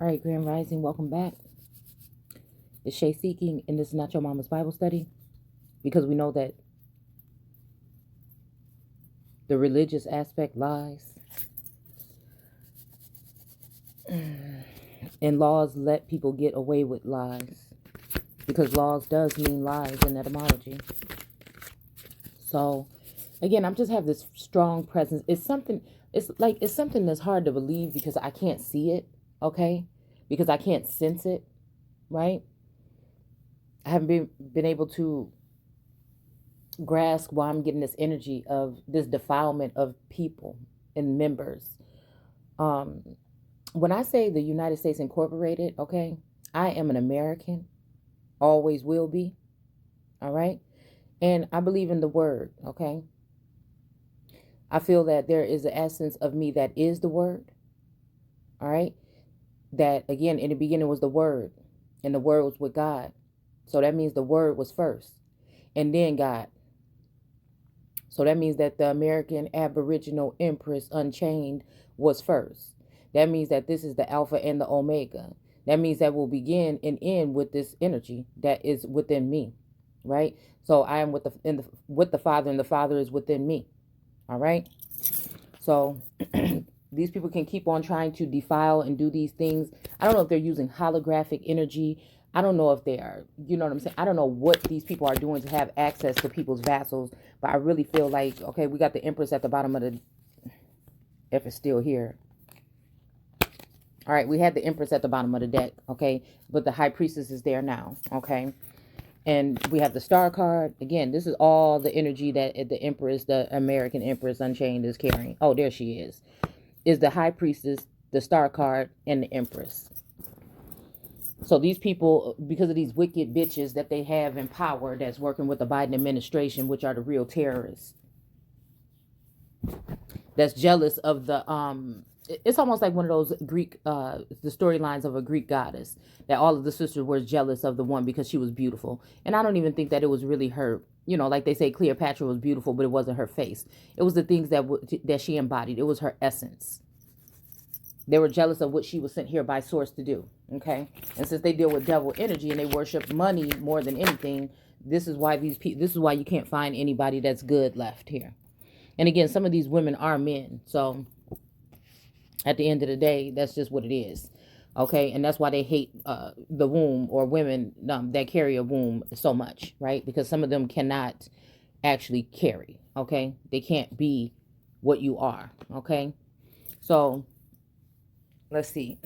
All right, Grand Rising, welcome back. It's Shay Seeking, and this is not your mama's Bible study, because we know that the religious aspect lies, and laws let people get away with lies, because laws does mean lies in etymology. So, again, I'm just have this strong presence. It's something that's hard to believe because I can't see it, okay? Because I can't sense it, right? I haven't been able to grasp why I'm getting this energy of this defilement of people and members. When I say the United States Incorporated, okay, I am an American, always will be, all right? And I believe in the word, okay? I feel that there is an essence of me that is the word, all right? That, again, in the beginning was the word, and the word was with God. So that means the word was first, and then God. So that means that the American Aboriginal Empress Unchained was first. That means that this is the Alpha and the Omega. That means that we'll begin and end with this energy that is within me, right? So I am with the Father, and the Father is within me. All right. So these people can keep on trying to defile and do these things. I don't know if they're using holographic energy. I don't know if they are, you know what I'm saying? I don't know what these people are doing to have access to people's vassals, but I really feel like, okay, we got the Empress at the bottom of the, if it's still here. All right, we had the Empress at the bottom of the deck, okay? But the High Priestess is there now, okay? And we have the Star card. Again, this is all the energy that the Empress, the American Empress Unchained is carrying. Oh, there she is. Is the High Priestess, the Star card, and the Empress. So these people, because of these wicked bitches that they have in power that's working with the Biden administration, which are the real terrorists, that's jealous of the, it's almost like one of those Greek, the storylines of a Greek goddess, that all of the sisters were jealous of the one because she was beautiful. And I don't even think that it was really her, you know, like they say Cleopatra was beautiful, but it wasn't her face. It was the things that she embodied. It was her essence. They were jealous of what she was sent here by source to do. Okay. And since they deal with devil energy and they worship money more than anything, this is why this is why you can't find anybody that's good left here. And again, some of these women are men. So at the end of the day, that's just what it is. Okay. And that's why they hate the womb, or women that carry a womb so much, right? Because some of them cannot actually carry. Okay. They can't be what you are. Okay. So let's see.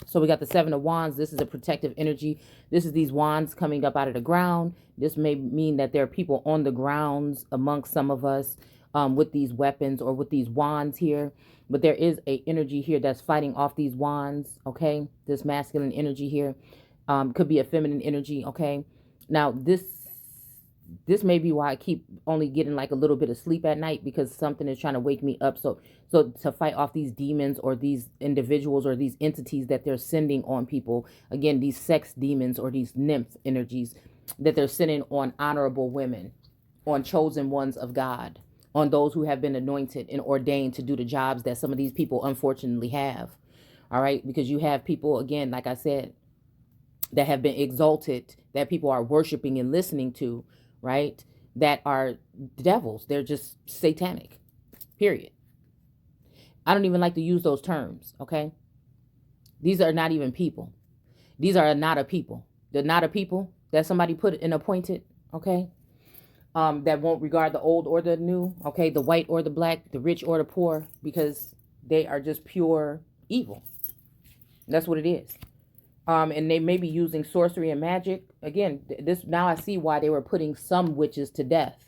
So we got the Seven of Wands. This is a protective energy. This is these wands coming up out of the ground. This may mean that there are people on the grounds amongst some of us with these weapons or with these wands here. But there is a energy here that's fighting off these wands, okay? This masculine energy here could be a feminine energy, okay? Now, this may be why I keep only getting like a little bit of sleep at night, because something is trying to wake me up. So to fight off these demons or these individuals or these entities that they're sending on people, again, these sex demons or these nymph energies that they're sending on honorable women, on chosen ones of God, on those who have been anointed and ordained to do the jobs that some of these people unfortunately have. All right, because you have people, again, like I said, that have been exalted, that people are worshiping and listening to, right? That are devils. They're just satanic, period. I don't even like to use those terms, okay? These are not even people. These are not a people. They're not a people that somebody put and appointed, okay? That won't regard the old or the new, okay? The white or the black, the rich or the poor, because they are just pure evil. That's what it is. And they may be using sorcery and magic. Again, this now I see why they were putting some witches to death.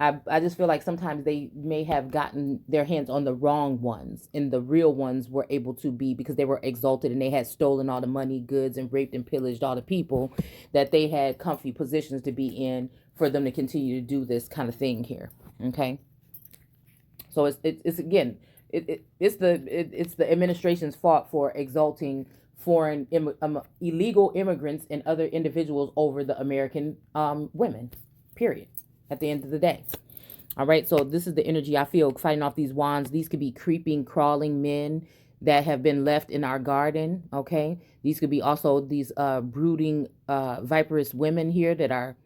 I just feel like sometimes they may have gotten their hands on the wrong ones, and the real ones were able to be, because they were exalted and they had stolen all the money, goods, and raped and pillaged all the people, that they had comfy positions to be in for them to continue to do this kind of thing here. Okay. So it's again, it's the administration's fault for exalting foreign illegal immigrants and other individuals over the American women, period, at the end of the day. All right, so this is the energy I feel fighting off these wands. These could be creeping, crawling men that have been left in our garden. Okay. These could be also these brooding viperous women here that are,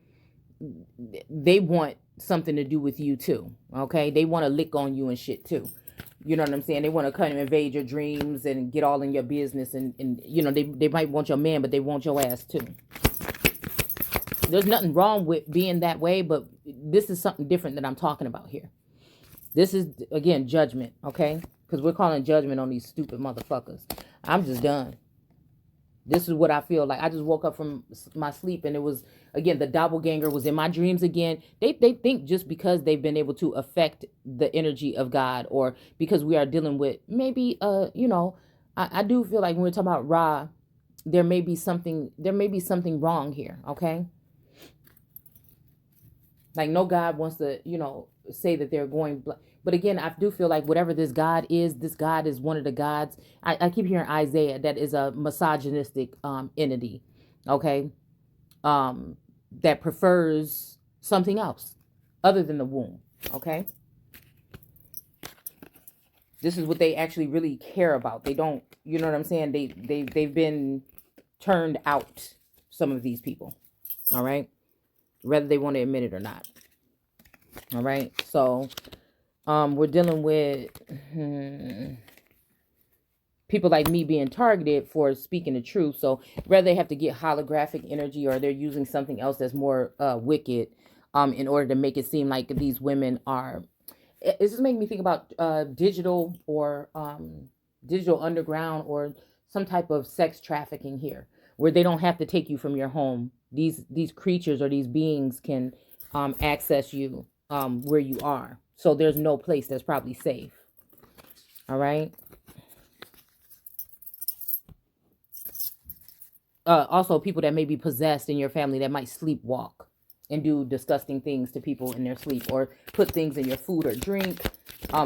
they want something to do with you too. Okay. They want to lick on you and shit too. You know what I'm saying? They want to come and invade your dreams and get all in your business. And you know, they might want your man, but they want your ass too. There's nothing wrong with being that way, but this is something different that I'm talking about here. This is, again, judgment, okay? Because we're calling judgment on these stupid motherfuckers. I'm just done. This is what I feel like. I just woke up from my sleep and it was, again, the doppelganger was in my dreams again. They think just because they've been able to affect the energy of God, or because we are dealing with maybe, you know, I do feel like when we're talking about Ra, there may be something wrong here, okay? Like, no God wants to, you know, say that they're going. But again, I do feel like whatever this God is one of the gods. I keep hearing Isaiah, that is a misogynistic entity, okay? That prefers something else other than the womb, okay? This is what they actually really care about. They don't, you know what I'm saying? They've been turned out, some of these people, all right? Whether they want to admit it or not. All right. So we're dealing with people like me being targeted for speaking the truth. So whether they have to get holographic energy or they're using something else that's more wicked in order to make it seem like these women are. It's just making me think about digital or digital underground or some type of sex trafficking here, where they don't have to take you from your home. These creatures or these beings can access you where you are. So there's no place that's probably safe. All right. Also, people that may be possessed in your family that might sleepwalk and do disgusting things to people in their sleep, or put things in your food or drink.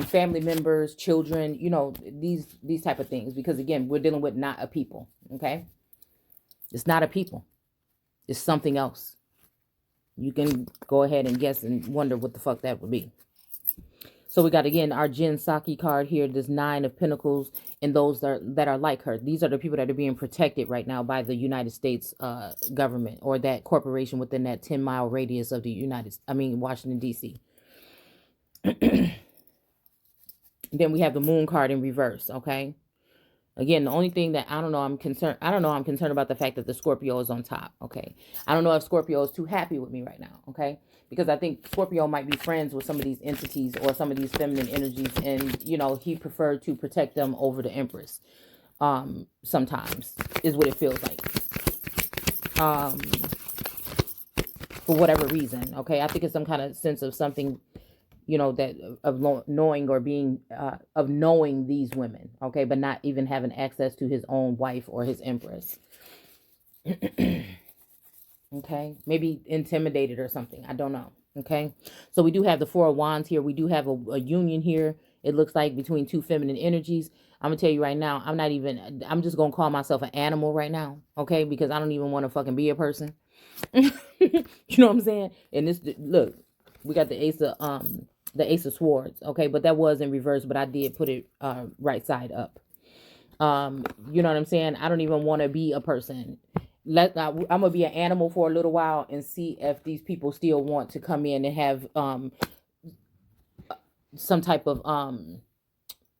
Family members, children, you know, these type of things. Because again, we're dealing with not a people. Okay. It's not a people. It's something else. You can go ahead and guess and wonder what the fuck that would be. So we got, again, our Jin Saki card here. This 9 of Pentacles, and those that are like her. These are the people that are being protected right now by the United States government, or that corporation within that 10-mile radius of the Washington, D.C. Then we have the Moon card in reverse, okay? Again, the only thing that I'm concerned about the fact that the Scorpio is on top, okay? I don't know if Scorpio is too happy with me right now, okay? Because I think Scorpio might be friends with some of these entities or some of these feminine energies, and, you know, he preferred to protect them over the Empress. Sometimes is what it feels like. For whatever reason, okay? I think it's some kind of sense of something, you know, that of knowing or being of knowing these women, okay, but not even having access to his own wife or his Empress. Okay, maybe intimidated or something. I don't know. Okay, so we do have the 4 of Wands here. We do have a union here. It looks like between 2 feminine energies. I'm gonna tell you right now, I'm just gonna call myself an animal right now, okay, because I don't even want to fucking be a person. You know what I'm saying? And this, look, we got the Ace of Swords, okay, but that was in reverse, but I did put it right side up. You know what I'm saying? I don't even want to be a person. I'm gonna be an animal for a little while and see if these people still want to come in and have some type of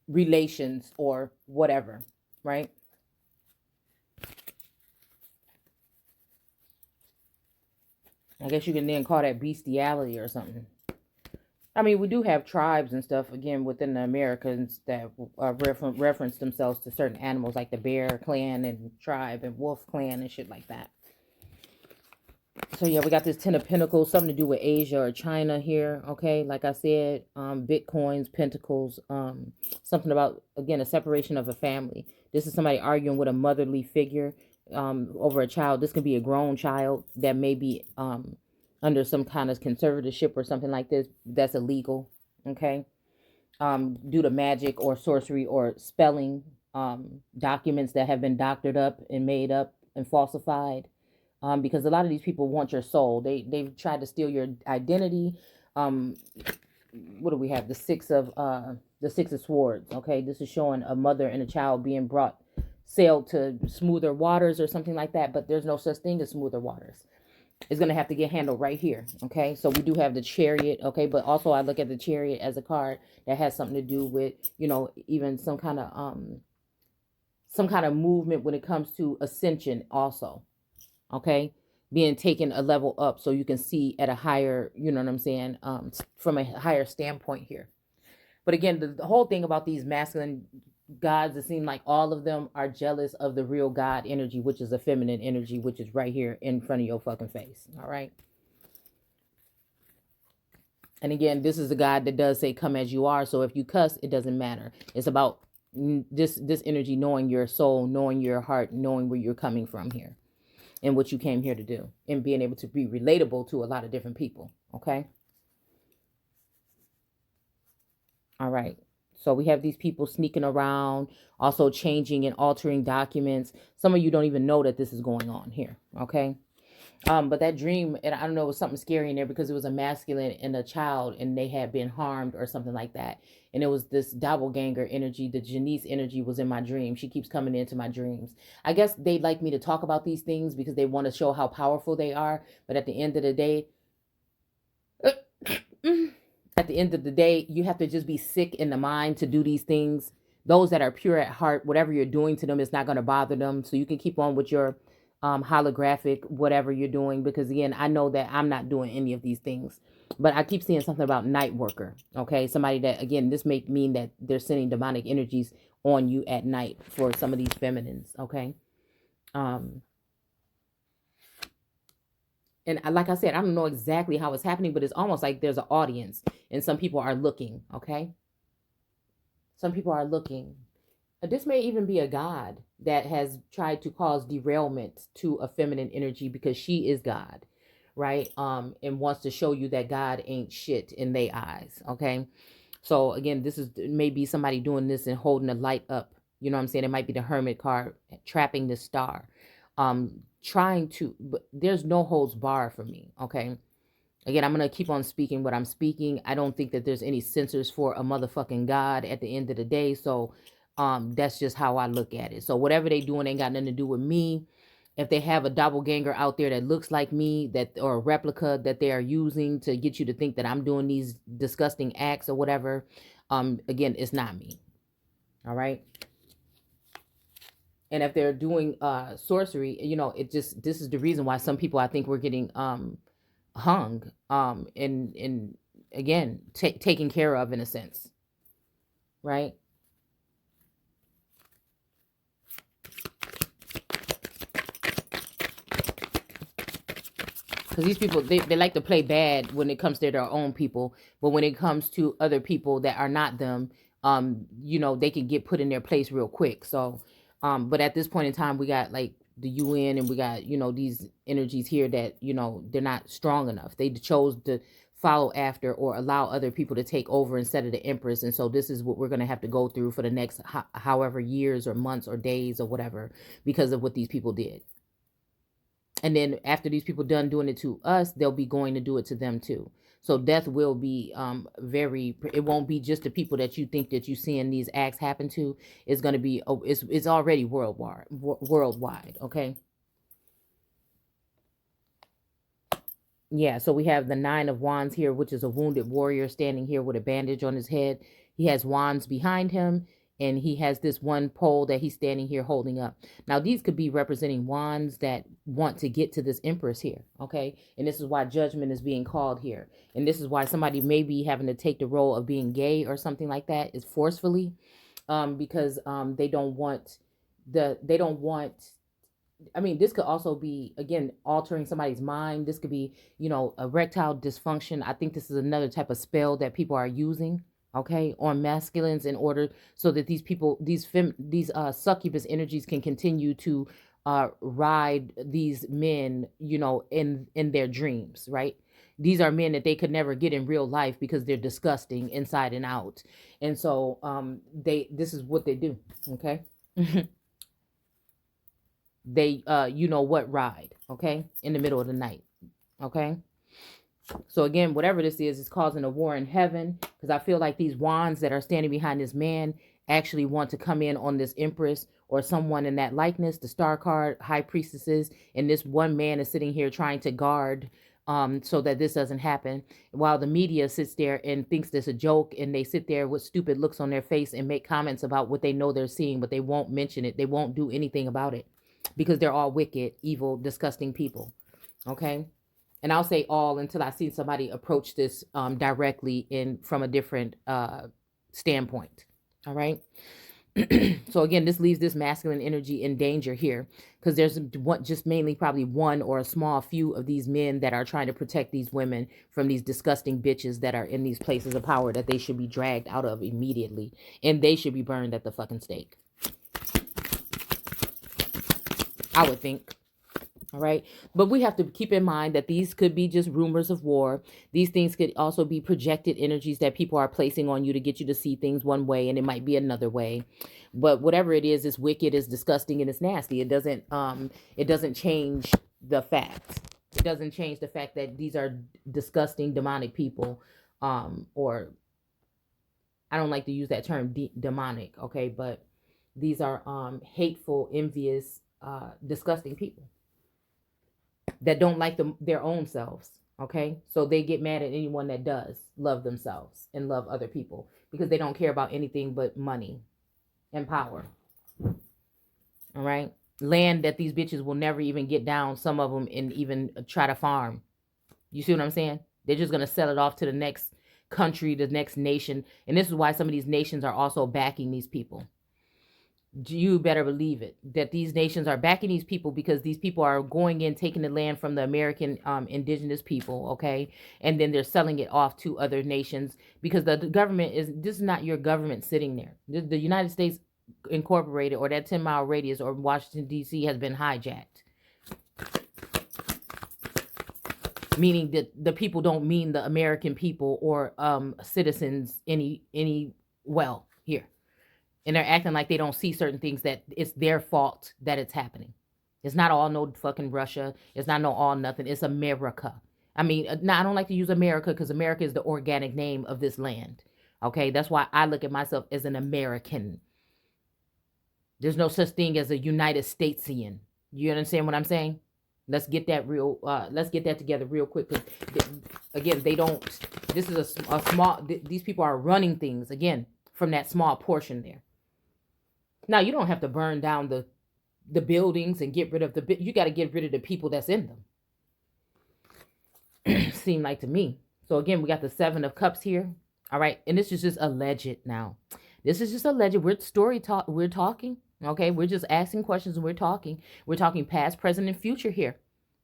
relations or whatever, right? I guess you can then call that bestiality or something. I mean, we do have tribes and stuff, again, within the Americans that reference themselves to certain animals, like the bear clan and tribe and wolf clan and shit like that. So, yeah, we got this 10 of Pentacles, something to do with Asia or China here, okay? Like I said, Bitcoins, Pentacles, something about, again, a separation of a family. This is somebody arguing with a motherly figure over a child. This could be a grown child that may be under some kind of conservatorship or something like this. That's illegal, okay? Due to magic or sorcery or spelling, documents that have been doctored up and made up and falsified. Because a lot of these people want your soul. They've tried to steal your identity. What do we have? The 6 of the Six of Swords. Okay, this is showing a mother and a child being brought, sailed to smoother waters or something like that. But there's no such thing as smoother waters. It's going to have to get handled right here. Okay, so we do have the Chariot. Okay, but also I look at the Chariot as a card that has something to do with, you know, even some kind of movement when it comes to ascension also. Okay, being taken a level up so you can see at a higher, you know what I'm saying, from a higher standpoint here. But again, the whole thing about these masculine gods, it seems like all of them are jealous of the real God energy, which is a feminine energy, which is right here in front of your fucking face. All right. And again, this is a God that does say, come as you are. So if you cuss, it doesn't matter. It's about this energy, knowing your soul, knowing your heart, knowing where you're coming from here and what you came here to do, and being able to be relatable to a lot of different people. Okay. All right. So we have these people sneaking around, also changing and altering documents. Some of you don't even know that this is going on here. Okay. But that dream, and I don't know, it was something scary in there because it was a masculine and a child and they had been harmed or something like that. And it was this doppelganger energy. The Janice energy was in my dream. She keeps coming into my dreams. I guess they like me to talk about these things because they want to show how powerful they are. But at the end of the day, you have to just be sick in the mind to do these things. Those that are pure at heart, whatever you're doing to them is not going to bother them. So you can keep on with your holographic, whatever you're doing, because again, I know that I'm not doing any of these things. But I keep seeing something about night worker. Okay, somebody that, again, this may mean that they're sending demonic energies on you at night for some of these feminines. Okay. And like I said, I don't know exactly how it's happening, but it's almost like there's an audience and some people are looking. Okay. Some people are looking. This may even be a god that has tried to cause derailment to a feminine energy because she is God, right? And wants to show you that God ain't shit in their eyes. Okay. So again, this is maybe somebody doing this and holding a light up. You know what I'm saying? It might be the Hermit card, trapping the star. Trying to, but there's no holds bar for me. Okay. Again, I'm going to keep on speaking what I'm speaking. I don't think that there's any censors for a motherfucking God at the end of the day. So that's just how I look at it. So whatever they doing ain't got nothing to do with me. If they have a doppelganger out there that looks like me, that, or a replica that they are using to get you to think that I'm doing these disgusting acts or whatever, again, it's not me. All right. And if they're doing sorcery, you know, this is the reason why some people, I think, we're getting hung, and again, taken care of in a sense, right? Because these people, they like to play bad when it comes to their own people, but when it comes to other people that are not them, you know, they can get put in their place real quick. So, but at this point in time, we got like the UN and we got, you know, these energies here that, you know, they're not strong enough. They chose to follow after or allow other people to take over instead of the Empress. And so this is what we're going to have to go through for the next however years or months or days or whatever, because of what these people did. And then after these people done doing it to us, they'll be going to do it to them too. So death will be it won't be just the people that you think that you seeing these acts happen to. It's going to be, it's already worldwide. Okay. Yeah. So we have the 9 of Wands here, which is a wounded warrior standing here with a bandage on his head. He has wands behind him. And he has this one pole that he's standing here holding up. Now, these could be representing wands that want to get to this Empress here, okay? And this is why judgment is being called here. And this is why somebody may be having to take the role of being gay or something like that, is forcefully, because they don't want, I mean, this could also be, again, altering somebody's mind. This could be, you know, erectile dysfunction. I think this is another type of spell that people are using, okay, on masculines in order so that these people, these succubus energies can continue to ride these men, you know, in their dreams, right? These are men that they could never get in real life because they're disgusting inside and out. And so this is what they do, okay? They you know what, ride, okay, in the middle of the night, okay? So again, whatever this is causing a war in heaven, because I feel like these wands that are standing behind this man actually want to come in on this empress or someone in that likeness, the star card, high priestesses, and this one man is sitting here trying to guard so that this doesn't happen, while the media sits there and thinks this a joke, and they sit there with stupid looks on their face and make comments about what they know they're seeing, but they won't mention it. They won't do anything about it because they're all wicked, evil, disgusting people. Okay. And I'll say all until I see somebody approach this directly in from a different standpoint. All right. So again, this leaves this masculine energy in danger here because there's just mainly probably one or a small few of these men that are trying to protect these women from these disgusting bitches that are in these places of power that they should be dragged out of immediately, and they should be burned at the fucking stake, I would think. All right. But we have to keep in mind that these could be just rumors of war. These things could also be projected energies that people are placing on you to get you to see things one way, and it might be another way. But whatever it is, it's wicked, it's disgusting, and it's nasty. It doesn't change the fact. It doesn't change the fact that these are disgusting, demonic people. Or I don't like to use that term demonic, okay, but these are hateful, envious, disgusting people that don't like their own selves. Okay. So they get mad at anyone that does love themselves and love other people because they don't care about anything but money and power. All right. Land that these bitches will never even get down. Some of them and even try to farm. You see what I'm saying? They're just going to sell it off to the next country, the next nation. And this is why some of these nations are also backing these people. You better believe it that these nations are backing these people because these people are going in, taking the land from the American indigenous people, okay, and then they're selling it off to other nations because the government this is not your government sitting there. The United States Incorporated or that 10-mile radius or Washington D.C. has been hijacked, meaning that the people don't mean the American people or citizens any well here. And they're acting like they don't see certain things, that it's their fault that it's happening. It's not all no fucking Russia. It's not no all nothing. It's America. I mean, now I don't like to use America because America is the organic name of this land. Okay, that's why I look at myself as an American. There's no such thing as a United Statesian. You understand what I'm saying? Let's get that let's get that together real quick. Again, they don't. This is a small. These people are running things again from that small portion there. Now, you don't have to burn down the buildings and get rid of you got to get rid of the people that's in them. Seem like to me. So again, we got the 7 of Cups here. All right. And this is just alleged now. This is just alleged. We're talking. Okay. We're just asking questions and we're talking. We're talking past, present, and future here.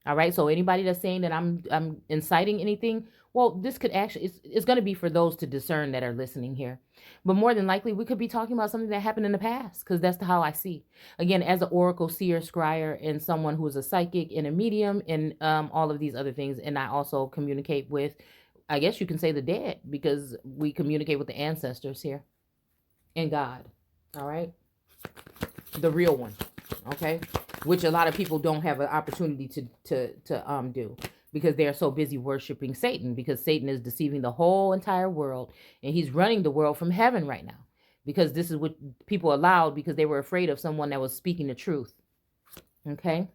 All right. So anybody that's saying that I'm inciting anything, well, this could actually, it's going to be for those to discern that are listening here. But more than likely, we could be talking about something that happened in the past, because that's how I see. Again, as an oracle, seer, scryer, and someone who is a psychic and a medium and all of these other things. And I also communicate with, I guess you can say, the dead, because we communicate with the ancestors here and God. All right. The real one. Okay. Which a lot of people don't have an opportunity to do, because they're so busy worshiping Satan, because Satan is deceiving the whole entire world, and he's running the world from heaven right now, because this is what people allowed because they were afraid of someone that was speaking the truth. Okay.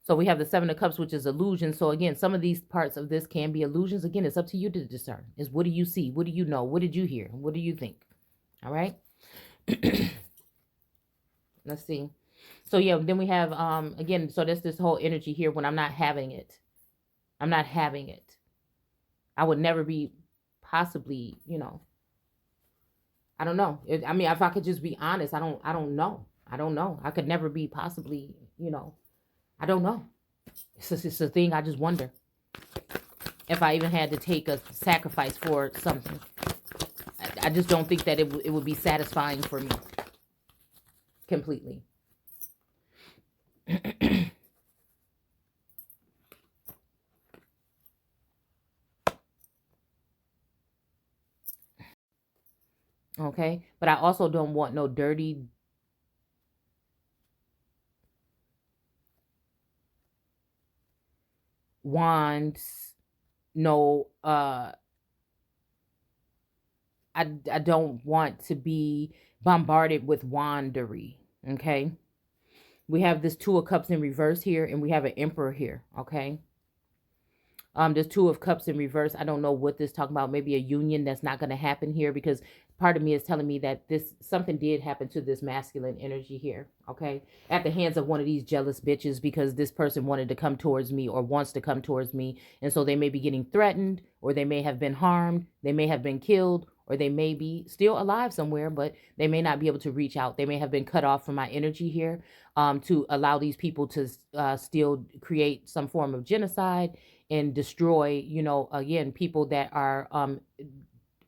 So we have the 7 of Cups, which is illusion. So again, some of these parts of this can be illusions. Again, it's up to you to discern. Is what do you see? What do you know? What did you hear? What do you think? All right. Let's see. So yeah, then we have, again, so that's this whole energy here when I'm not having it. I'm not having it. I would never be possibly, I don't know. I mean, if I could just be honest, I don't know. I don't know. I could never be possibly, I don't know. It's a thing. I just wonder if I even had to take a sacrifice for something. I just don't think that it would be satisfying for me completely. Okay, but I also don't want no dirty wands, no, I don't want to be bombarded with wandery. Okay. We have this Two of Cups in reverse here, and we have an Emperor here. Okay. There's Two of Cups in reverse. I don't know what this is talking about. Maybe a union that's not going to happen here, because part of me is telling me that this something did happen to this masculine energy here. Okay. At the hands of one of these jealous bitches, because this person wanted to come towards me or wants to come towards me. And so they may be getting threatened, or they may have been harmed. They may have been killed, or they may be still alive somewhere, but they may not be able to reach out. They may have been cut off from my energy here, to allow these people to still create some form of genocide and destroy, again, people that are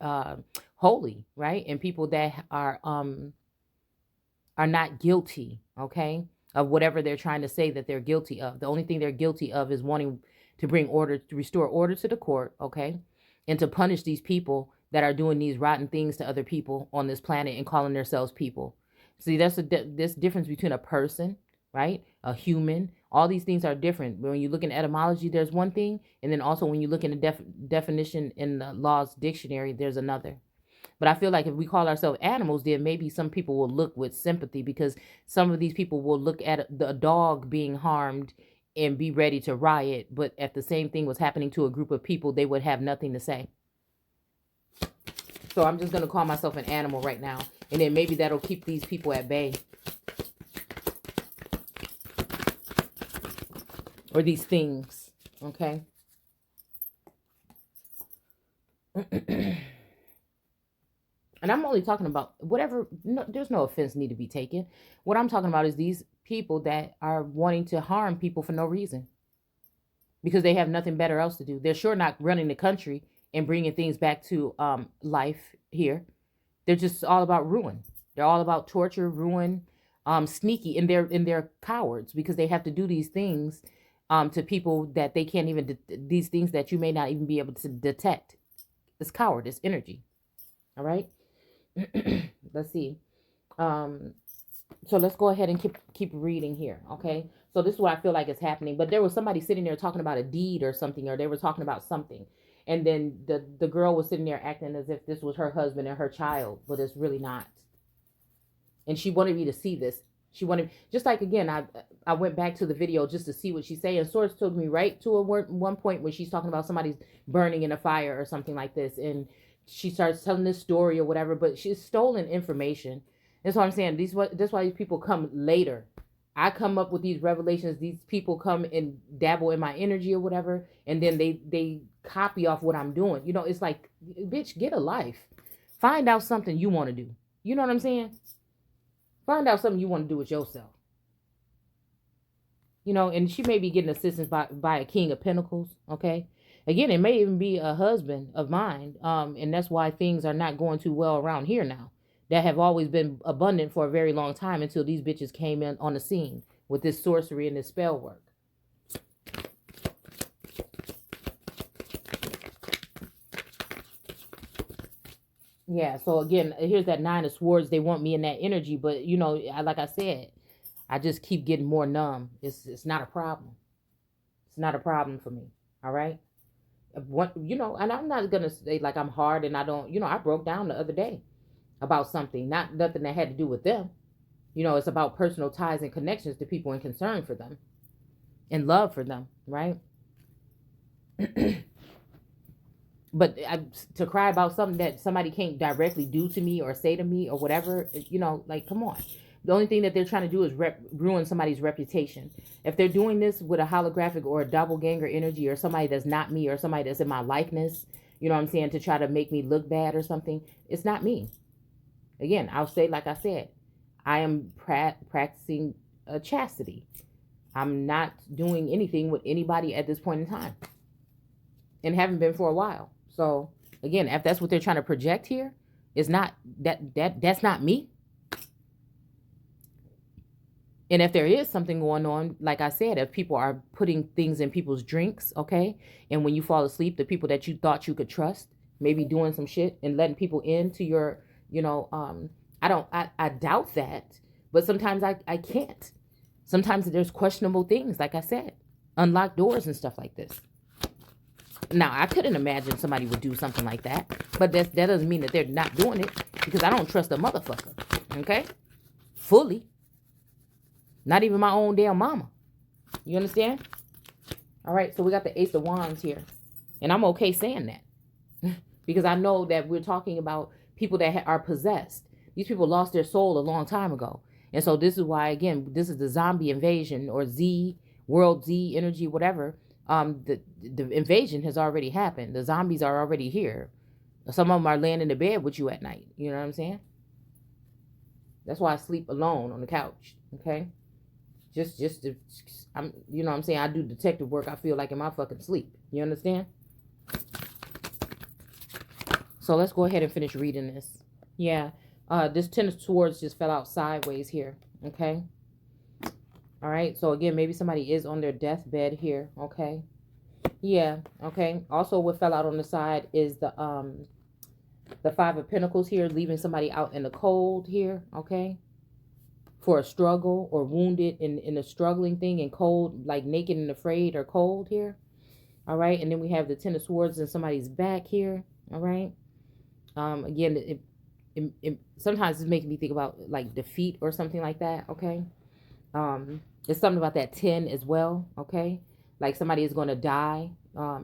uh, holy, right? And people that are not guilty, okay, of whatever they're trying to say that they're guilty of. The only thing they're guilty of is wanting to bring order, to restore order to the court, okay, and to punish these people that are doing these rotten things to other people on this planet and calling themselves people. See, that's this difference between a person, right, a human. All these things are different. When you look in etymology, there's one thing, and then also when you look in the definition in the Law's dictionary, there's another. But I feel like if we call ourselves animals, then maybe some people will look with sympathy, because some of these people will look at the dog being harmed and be ready to riot. But if the same thing was happening to a group of people, they would have nothing to say. So I'm just going to call myself an animal right now. And then maybe that'll keep these people at bay. Or these things. Okay. And I'm only talking about whatever, no, there's no offense need to be taken. What I'm talking about is these people that are wanting to harm people for no reason, because they have nothing better else to do. They're sure not running the country and bringing things back to life here. They're just all about ruin. They're all about torture, ruin, sneaky, and they're cowards, because they have to do these things to people that they can't even, these things that you may not even be able to detect. It's cowardice energy. All right. Let's see. So let's go ahead and keep reading here. Okay. So this is what I feel like is happening. But there was somebody sitting there talking about a deed or something, or they were talking about something. And then the girl was sitting there acting as if this was her husband and her child, but it's really not. And she wanted me to see this. She wanted, just like, again, I went back to the video just to see what she's saying. Source took me right to one point when she's talking about somebody's burning in a fire or something like this. And she starts telling this story or whatever, but she's stolen information. That's what I'm saying. That's why these people come later. I come up with these revelations. These people come and dabble in my energy or whatever, and then they copy off what I'm doing. It's like, bitch, get a life. Find out something you want to do. You know what I'm saying? Find out something you want to do with yourself. And she may be getting assistance by a King of Pentacles, okay? Again, it may even be a husband of mine, and that's why things are not going too well around here now. That have always been abundant for a very long time, until these bitches came in on the scene with this sorcery and this spell work. Yeah, so again, here's that Nine of Swords. They want me in that energy, but like I said, I just keep getting more numb. It's not a problem. It's not a problem for me. All right. And I'm not gonna say like I'm hard and I don't. I broke down the other day about something, nothing that had to do with them. It's about personal ties and connections to people and concern for them and love for them, right? But to cry about something that somebody can't directly do to me or say to me or whatever, like, come on. The only thing that they're trying to do is ruin somebody's reputation. If they're doing this with a holographic or a doppelganger energy, or somebody that's not me, or somebody that's in my likeness, you know what I'm saying, to try to make me look bad or something, it's not me. Again, I'll say, like I said, I am practicing chastity. I'm not doing anything with anybody at this point in time, and haven't been for a while. So again, if that's what they're trying to project here, it's not that's not me. And if there is something going on, like I said, if people are putting things in people's drinks, okay, and when you fall asleep, the people that you thought you could trust, maybe doing some shit and letting people into your, I doubt that, but sometimes I can't. Sometimes there's questionable things, like I said, unlocked doors and stuff like this. Now, I couldn't imagine somebody would do something like that, but that doesn't mean that they're not doing it, because I don't trust a motherfucker, okay? Fully. Not even my own damn mama. You understand? All right, so we got the Ace of Wands here, and I'm okay saying that because I know that we're talking about people that are possessed. These people lost their soul a long time ago, and so this is why, again, this is the zombie invasion, or Z, world Z energy, whatever. The invasion has already happened. The zombies are already here. Some of them are laying in the bed with you at night. You know what I'm saying? That's why I sleep alone on the couch. Okay, I'm, you know what I'm saying, I do detective work. I feel like in my fucking sleep. You understand? So let's go ahead and finish reading this. Yeah, this Ten of Swords just fell out sideways here. Okay. All right. So again, maybe somebody is on their deathbed here. Okay. Yeah. Okay. Also, what fell out on the side is the Five of Pentacles here, leaving somebody out in the cold here. Okay. For a struggle, or wounded in a struggling thing, and cold, like naked and afraid or cold here. All right. And then we have the Ten of Swords in somebody's back here. All right. Again, it sometimes it's making me think about like defeat or something like that. Okay. There's something about that 10 as well. Okay. Like somebody is going to die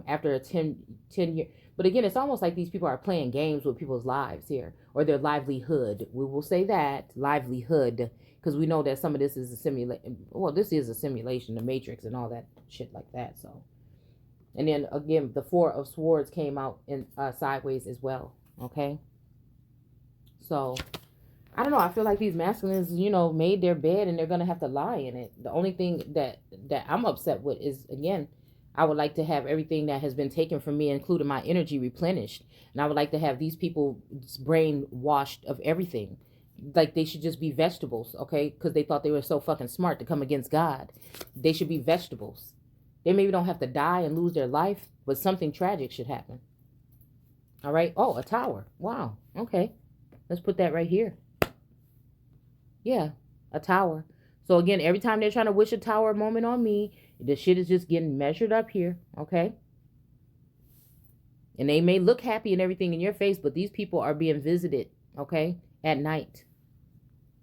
after a 10 year. But again, it's almost like these people are playing games with people's lives here, or their livelihood. We will say that livelihood, because we know that some of this is a simulation. Well, this is a simulation, the Matrix and all that shit like that. So, and then again, the Four of Swords came out in sideways as well. Okay. So, I don't know. I feel like these masculines, made their bed and they're going to have to lie in it. The only thing that I'm upset with is, again, I would like to have everything that has been taken from me, including my energy, replenished. And I would like to have these people brainwashed of everything. Like they should just be vegetables, okay? Because they thought they were so fucking smart to come against God. They should be vegetables. They maybe don't have to die and lose their life, but something tragic should happen. All right? Oh, a tower. Wow. Okay. Let's put that right here. Yeah, a tower. So again, every time they're trying to wish a tower moment on me, the shit is just getting measured up here, okay? And they may look happy and everything in your face, but these people are being visited, okay, at night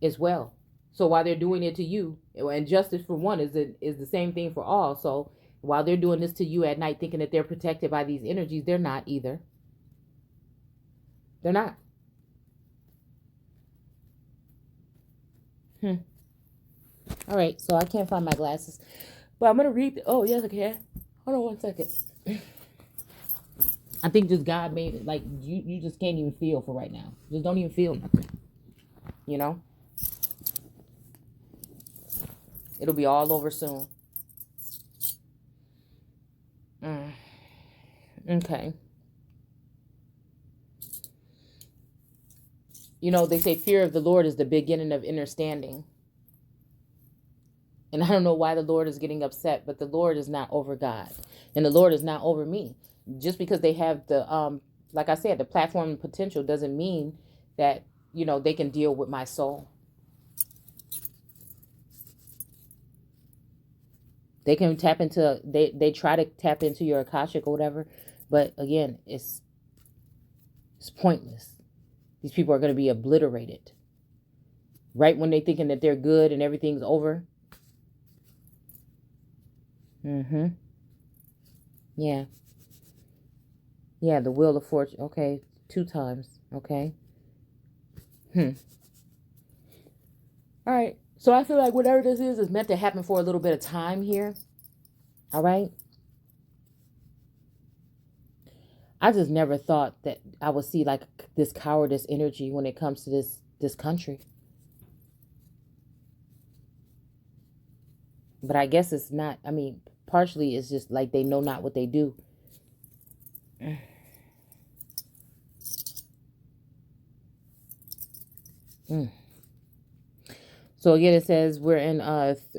as well. So while they're doing it to you, and justice for one is the same thing for all. So while they're doing this to you at night, thinking that they're protected by these energies, they're not either. They're not. All right, so I can't find my glasses, but I'm gonna read. Oh yes, I can. Hold on one second. I think just God made it like you just can't even feel for right now. Just don't even feel nothing. It'll be all over soon. Okay. They say fear of the Lord is the beginning of understanding. And I don't know why the Lord is getting upset, but the Lord is not over God. And the Lord is not over me. Just because they have the, like I said, the platform and potential doesn't mean that, they can deal with my soul. They can tap into, they try to tap into your Akashic or whatever. But again, it's pointless. These people are going to be obliterated. Right when they're thinking that they're good and everything's over. Yeah. Yeah, the Wheel of Fortune. Okay, 2 times. Okay. All right. So I feel like whatever this is meant to happen for a little bit of time here. All right. I just never thought that I would see like this cowardice energy when it comes to this country. But I guess it's not. I mean, partially it's just like they know not what they do. So again, it says we're in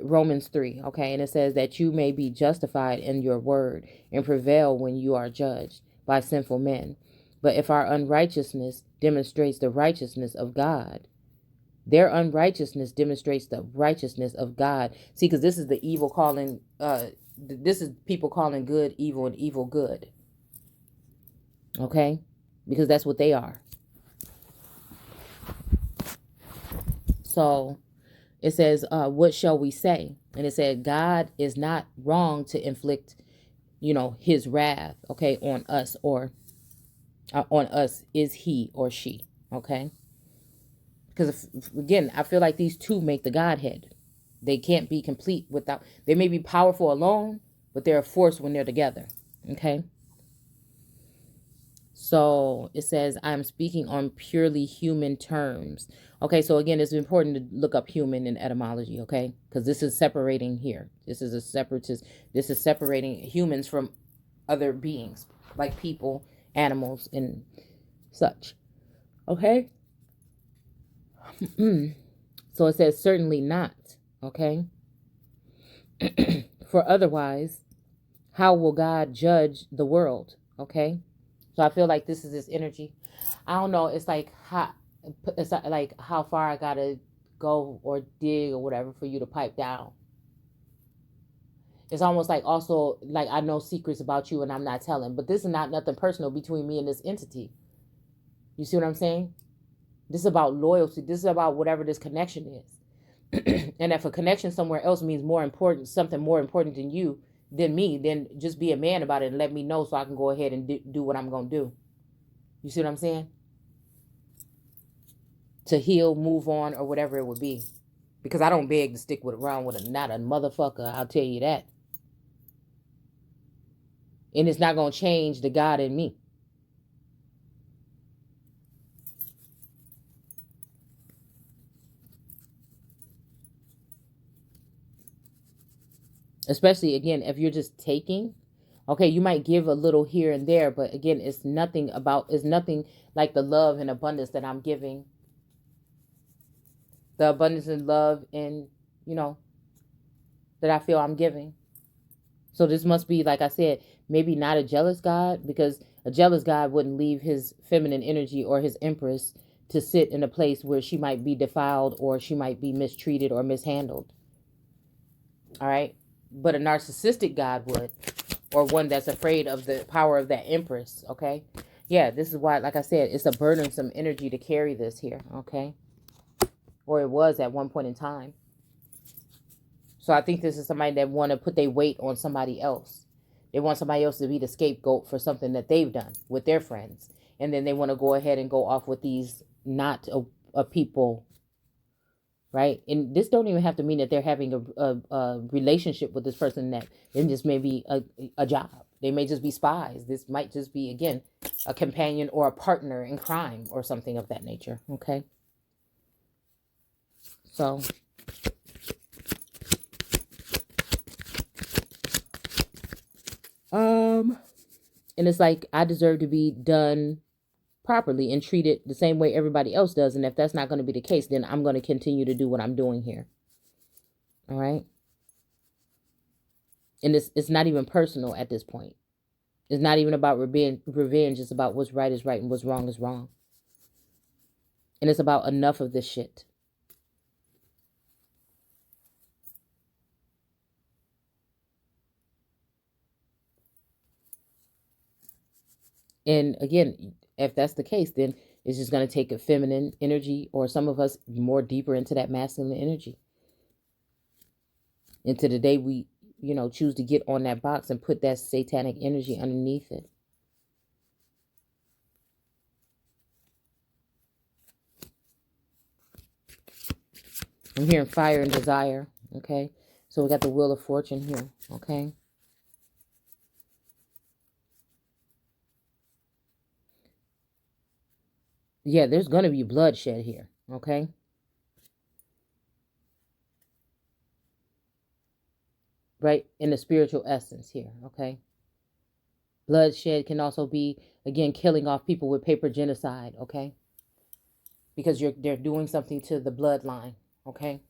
Romans 3, okay? And it says that you may be justified in your word and prevail when you are judged by sinful men. But if our unrighteousness demonstrates the righteousness of God, their unrighteousness demonstrates the righteousness of God. See, because this is the evil calling, this is people calling good evil and evil good. Okay? Because that's what they are. So it says, what shall we say? And it said, God is not wrong to inflict, his wrath, okay, on us, or on us is he or she, okay? Because again, I feel like these two make the Godhead. They can't be complete without, they may be powerful alone, but they're a force when they're together, okay? So it says, I'm speaking on purely human terms. Okay, so again, it's important to look up human in etymology, okay? Because this is separating here. This is a separatist. This is separating humans from other beings, like people, animals, and such. Okay? So it says, certainly not, okay? For otherwise, how will God judge the world, okay? So I feel like this is this energy. I don't know. It's like how far I gotta go or dig or whatever for you to pipe down. It's almost like also like I know secrets about you and I'm not telling. But this is not nothing personal between me and this entity. You see what I'm saying? This is about loyalty. This is about whatever this connection is. And if a connection somewhere else means more important, something more important than you, than me, then just be a man about it and let me know so I can go ahead and do what I'm gonna do. You see what I'm saying? To heal, move on, or whatever it would be. Because I don't beg to stick around with not a motherfucker, I'll tell you that. And it's not going to change the God in me. Especially, again, if you're just taking, okay, you might give a little here and there, but again, it's nothing like the love and abundance that I'm giving. The abundance and love and, that I feel I'm giving. So this must be, like I said, maybe not a jealous God, because a jealous God wouldn't leave his feminine energy or his empress to sit in a place where she might be defiled or she might be mistreated or mishandled. All right. But a narcissistic God would, or one that's afraid of the power of that empress. Okay. Yeah, this is why, like I said, it's a burdensome energy to carry this here. Okay. Or it was at one point in time. So I think this is somebody that want to put their weight on somebody else. They want somebody else to be the scapegoat for something that they've done with their friends. And then they want to go ahead and go off with these not a people, right? And this don't even have to mean that they're having a relationship with this person, that it just may be a job. They may just be spies. This might just be, again, a companion or a partner in crime or something of that nature, okay? So... and it's like I deserve to be done properly and treated the same way everybody else does. And if that's not going to be the case, then I'm going to continue to do what I'm doing here. All right. And it's not even personal at this point. It's not even about revenge. It's about what's right is right and what's wrong is wrong. And it's about enough of this shit. And again, if that's the case, then it's just going to take a feminine energy, or some of us more deeper into that masculine energy. Into the day we, choose to get on that box and put that satanic energy underneath it. I'm hearing fire and desire, okay? So we got the Wheel of Fortune here, okay? Yeah, there's going to be bloodshed here, okay? Right? In the spiritual essence here, okay? Bloodshed can also be, again, killing off people with paper genocide, okay? Because they're doing something to the bloodline, okay?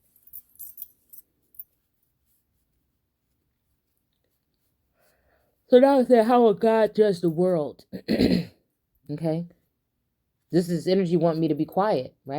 So now I say, how will God judge the world? Okay? This is energy wanting me to be quiet, right?